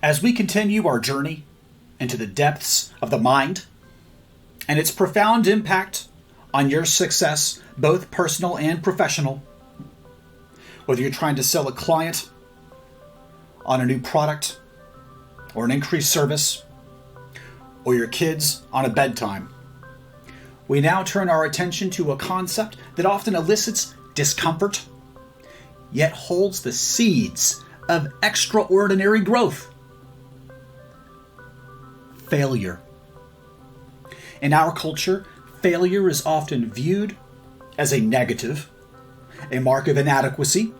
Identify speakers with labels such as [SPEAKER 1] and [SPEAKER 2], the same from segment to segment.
[SPEAKER 1] As we continue our journey into the depths of the mind and its profound impact on your success, both personal and professional, whether you're trying to sell a client on a new product or an increased service, or your kids on a bedtime, we now turn our attention to a concept that often elicits discomfort, yet holds the seeds of extraordinary growth. Failure. In our culture, failure is often viewed as a negative, a mark of inadequacy,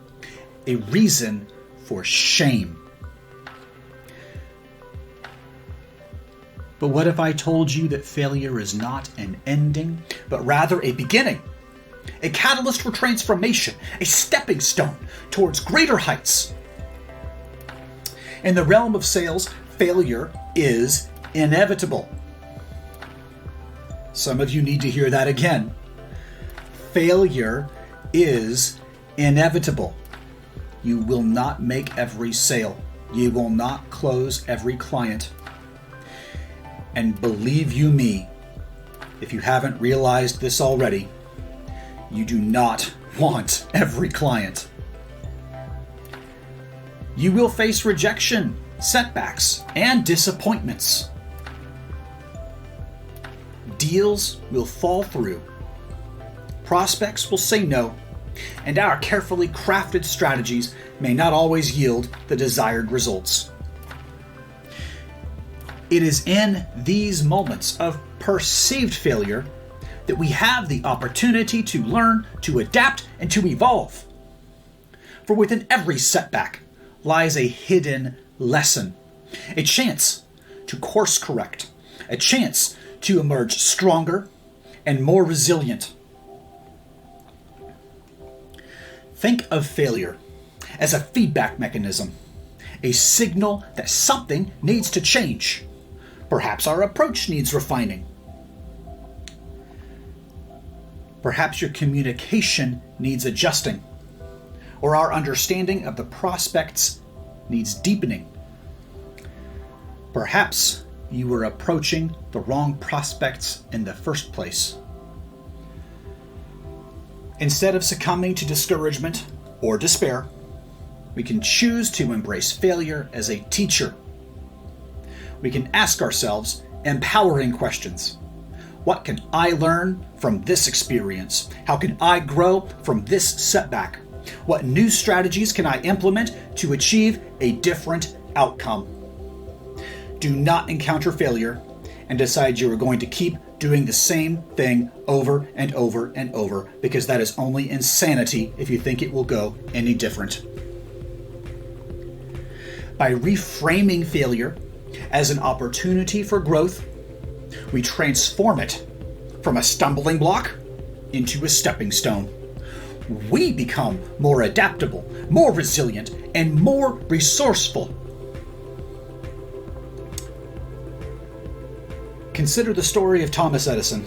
[SPEAKER 1] a reason for shame. But what if I told you that failure is not an ending, but rather a beginning, a catalyst for transformation, a stepping stone towards greater heights? In the realm of sales, failure is inevitable. Some of you need to hear that again. Failure is inevitable. You will not make every sale. You will not close every client. And believe you me, if you haven't realized this already, you do not want every client. You will face rejection, setbacks, and disappointments. Deals will fall through. Prospects will say no, and our carefully crafted strategies may not always yield the desired results. It is in these moments of perceived failure that we have the opportunity to learn, to adapt, and to evolve. For within every setback lies a hidden lesson, a chance to course correct, a chance to emerge stronger and more resilient. Think of failure as a feedback mechanism, a signal that something needs to change. Perhaps our approach needs refining. Perhaps your communication needs adjusting, or our understanding of the prospects needs deepening. Perhaps you were approaching the wrong prospects in the first place. Instead of succumbing to discouragement or despair, we can choose to embrace failure as a teacher. We can ask ourselves empowering questions. What can I learn from this experience? How can I grow from this setback? What new strategies can I implement to achieve a different outcome? Do not encounter failure and decide you are going to keep doing the same thing over and over and over, because that is only insanity if you think it will go any different. By reframing failure as an opportunity for growth, we transform it from a stumbling block into a stepping stone. We become more adaptable, more resilient, and more resourceful. Consider the story of Thomas Edison,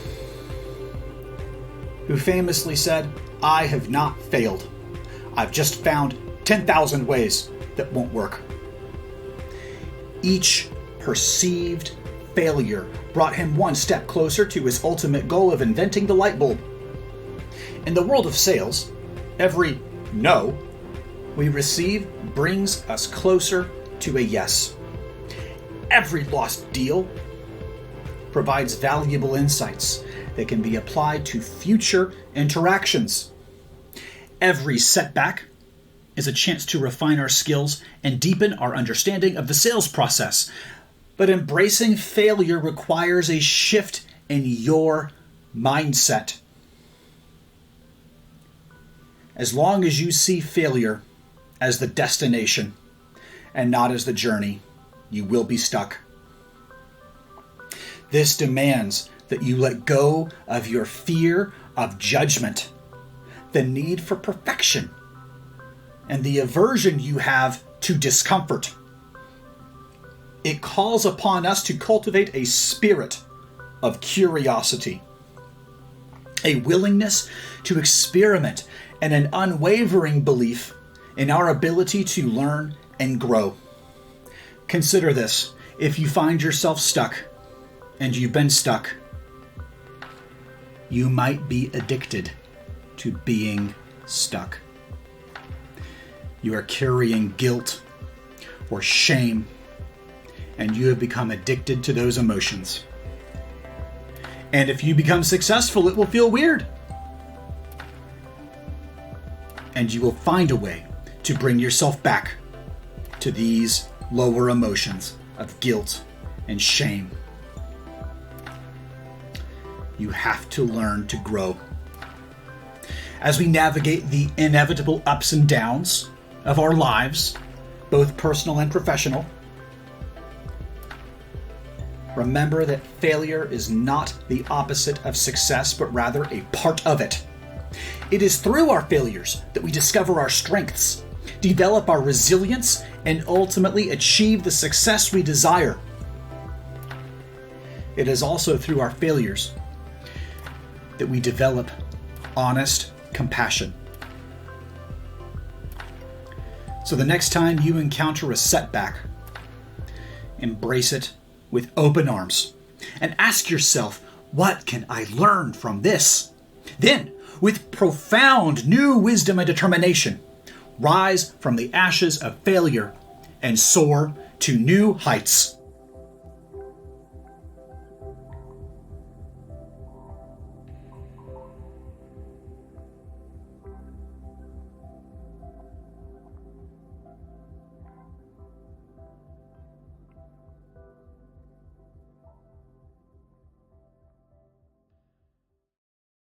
[SPEAKER 1] who famously said, "I have not failed. I've just found 10,000 ways that won't work." Each perceived failure brought him one step closer to his ultimate goal of inventing the light bulb. In the world of sales, every no we receive brings us closer to a yes. Every lost deal provides valuable insights that can be applied to future interactions. Every setback is a chance to refine our skills and deepen our understanding of the sales process. But embracing failure requires a shift in your mindset. As long as you see failure as the destination and not as the journey, you will be stuck. This demands that you let go of your fear of judgment, the need for perfection, and the aversion you have to discomfort. It calls upon us to cultivate a spirit of curiosity, a willingness to experiment, and an unwavering belief in our ability to learn and grow. Consider this. If you find yourself stuck, and you've been stuck, you might be addicted to being stuck. You are carrying guilt or shame, and you have become addicted to those emotions. And if you become successful, it will feel weird. And you will find a way to bring yourself back to these lower emotions of guilt and shame. You have to learn to grow. As we navigate the inevitable ups and downs of our lives, both personal and professional, remember that failure is not the opposite of success, but rather a part of it. It is through our failures that we discover our strengths, develop our resilience, and ultimately achieve the success we desire. It is also through our failures that we develop honest compassion. So the next time you encounter a setback, embrace it with open arms and ask yourself, what can I learn from this? Then, with profound new wisdom and determination, rise from the ashes of failure and soar to new heights.